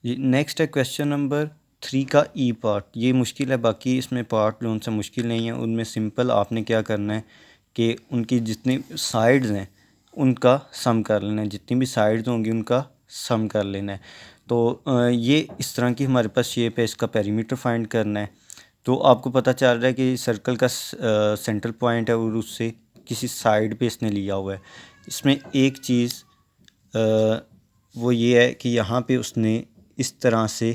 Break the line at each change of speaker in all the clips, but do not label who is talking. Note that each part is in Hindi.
जी नेक्स्ट है क्वेश्चन नंबर 3 का ई पार्ट। ये मुश्किल है, बाकी इसमें पार्ट जो उनसे मुश्किल नहीं है। उनमें सिंपल आपने क्या करना है कि उनकी जितनी साइड्स हैं उनका सम कर लेना है, जितनी भी साइड्स होंगी उनका सम कर लेना है। तो ये इस तरह की हमारे पास शेप है, इसका पेरीमीटर फाइंड करना है। तो आपको पता चल रहा है कि सर्कल का सेंट्रल पॉइंट है और उससे किसी साइड पे इसने लिया हुआ है। इसमें एक चीज़ वो ये है कि यहाँ पे उसने इस तरह से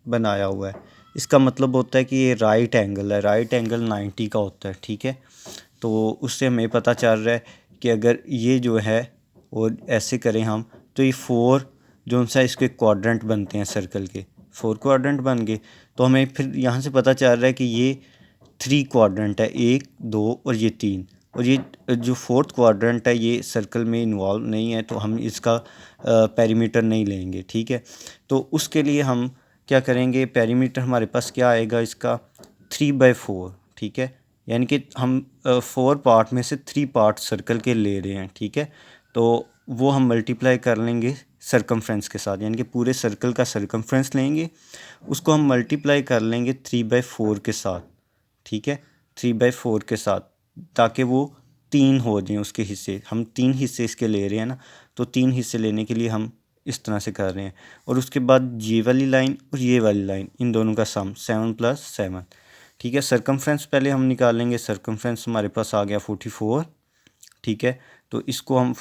बनाया हुआ है। इसका मतलब होता है कि ये राइट एंगल है, राइट एंगल 90 का होता है, ठीक है। तो उससे हमें पता चल रहा है कि अगर ये जो है और ऐसे करें हम तो ये 4 जो सा इसके क्वाड्रेंट बनते हैं सर्कल के, 4 क्वाड्रेंट बन गए। तो हमें फिर यहाँ से पता चल रहा है कि ये 3 क्वाड्रेंट है, 1 2 और ये 3। और ये जो 4th क्वाड्रेंट है ये सर्कल में इन्वॉल्व नहीं है, तो हम इसका पेरीमीटर नहीं लेंगे, ठीक है। तो उसके लिए हम क्या करेंगे, पेरीमीटर हमारे पास क्या आएगा इसका 3/4, ठीक है। यानी कि हम 4 पार्ट में से 3 पार्ट सर्कल के ले रहे हैं, ठीक है। तो वो हम मल्टीप्लाई कर लेंगे सरकमफ्रेंस के साथ, यानी कि पूरे सर्कल का सरकमफ्रेंस लेंगे, उसको हम मल्टीप्लाई कर लेंगे 3/4 के साथ, ठीक है, 3/4 के साथ, ताकि वो 3 हो जाएं उसके हिस्से। हम 3 हिस्से इसके ले रहे हैं ना, तो 3 हिस्से लेने के लिए हम इस तरह से कर रहे हैं। और उसके बाद ये वाली लाइन और ये वाली लाइन, इन दोनों का सम 7 + 7, ठीक है। सरकमफ्रेंस पहले हम निकालेंगे, सरकमफ्रेंस हमारे पास आ गया 44, ठीक है। तो इसको हम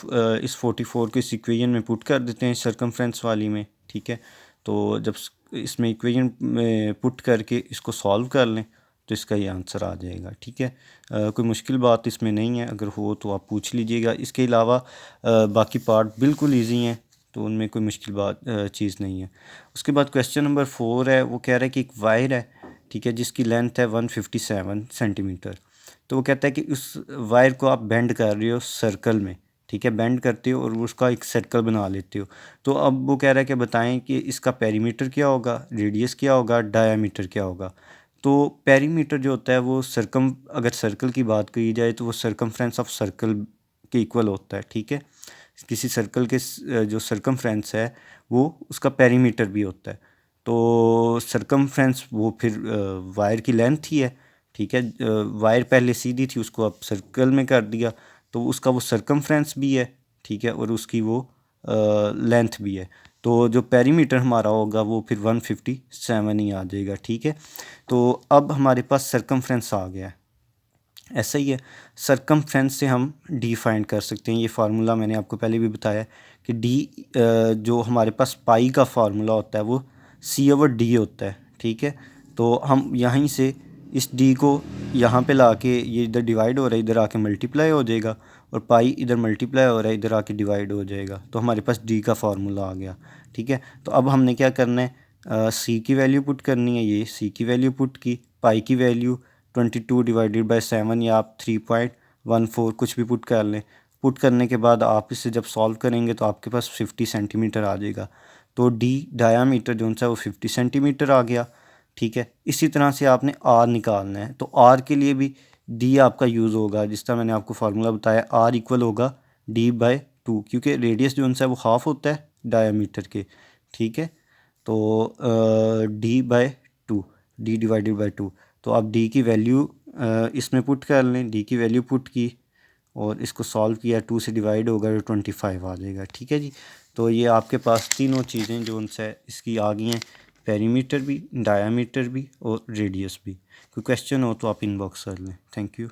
इस 44 को इस इक्वेशन में पुट कर देते हैं सरकमफ्रेंस वाली में, ठीक है। तो जब इसमें इक्वेशन में पुट करके इसको सॉल्व कर लें तो इसका ये आंसर आ जाएगा, ठीक है। कोई मुश्किल बात इसमें नहीं है, अगर हो तो आप पूछ लीजिएगा। इसके अलावा बाकी पार्ट बिल्कुल ईजी हैं, तो उनमें कोई मुश्किल बात चीज़ नहीं है। उसके बाद क्वेश्चन नंबर 4 है, वो कह रहा है कि एक वायर है, ठीक है, जिसकी लेंथ है 157 सेंटीमीटर। तो वो कहता है कि उस वायर को आप बेंड कर रहे हो सर्कल में, ठीक है, बेंड करते हो और उसका एक सर्कल बना लेते हो। तो अब वो कह रहा है कि बताएं कि इसका पेरीमीटर क्या होगा, रेडियस क्या होगा, डायामीटर क्या होगा। तो पेरीमीटर जो होता है वो अगर सर्कल की बात करी जाए तो वो सरकमफ्रेंस ऑफ सर्कल के इक्वल होता है, ठीक है। किसी सर्कल के जो सरकमफ्रेंस है वो उसका पेरीमीटर भी होता है। तो सरकमफ्रेंस वो फिर वायर की लेंथ ही है, ठीक है। वायर पहले सीधी थी, उसको अब सर्कल में कर दिया, तो उसका वो सरकमफ्रेंस भी है, ठीक है, और उसकी वो लेंथ भी है। तो जो पेरीमीटर हमारा होगा वो फिर 157 ही आ जाएगा, ठीक है। तो अब हमारे पास सरकमफ्रेंस आ गया है। ऐसा ही है, सरकमफ्रेंस से हम डी फाइंड कर सकते हैं। ये फार्मूला मैंने आपको पहले भी बताया कि डी जो हमारे पास पाई का फार्मूला होता है वो C/D होता है, ठीक है। तो हम यहीं से इस डी को यहाँ पे ला के, ये इधर डिवाइड हो रहा है, इधर आके मल्टीप्लाई हो जाएगा, और पाई इधर मल्टीप्लाई हो रहा है, इधर आके डिवाइड हो जाएगा। तो हमारे पास डी का फार्मूला आ गया, ठीक है। तो अब हमने क्या करना है, सी की वैल्यू पुट करनी है। ये सी की वैल्यू पुट की, पाई की वैल्यू 22/7 या आप 3.14 कुछ भी पुट कर लें। पुट करने के बाद आप इसे जब सॉल्व करेंगे तो आपके पास 50 सेंटीमीटर आ जाएगा। तो डी डायामीटर जो सा वो 50 सेंटीमीटर आ गया, ठीक है। इसी तरह से आपने आर निकालना है, तो आर के लिए भी डी आपका यूज़ होगा। जिस तरह मैंने आपको फार्मूला बताया, आर इक्वल होगा D/2, क्योंकि रेडियस जो सा वो हाफ होता है डायामीटर के, ठीक है। तो D/2, D/2। तो आप डी की वैल्यू इसमें पुट कर लें, डी की वैल्यू पुट की और इसको सॉल्व किया, 2 से डिवाइड होगा तो 25 आ जाएगा, ठीक है जी। तो ये आपके पास तीनों चीज़ें जो उनसे इसकी आ गई हैं, पेरीमीटर भी, डायामीटर भी और रेडियस भी। कोई क्वेश्चन हो तो आप इनबॉक्स कर लें। Thank you.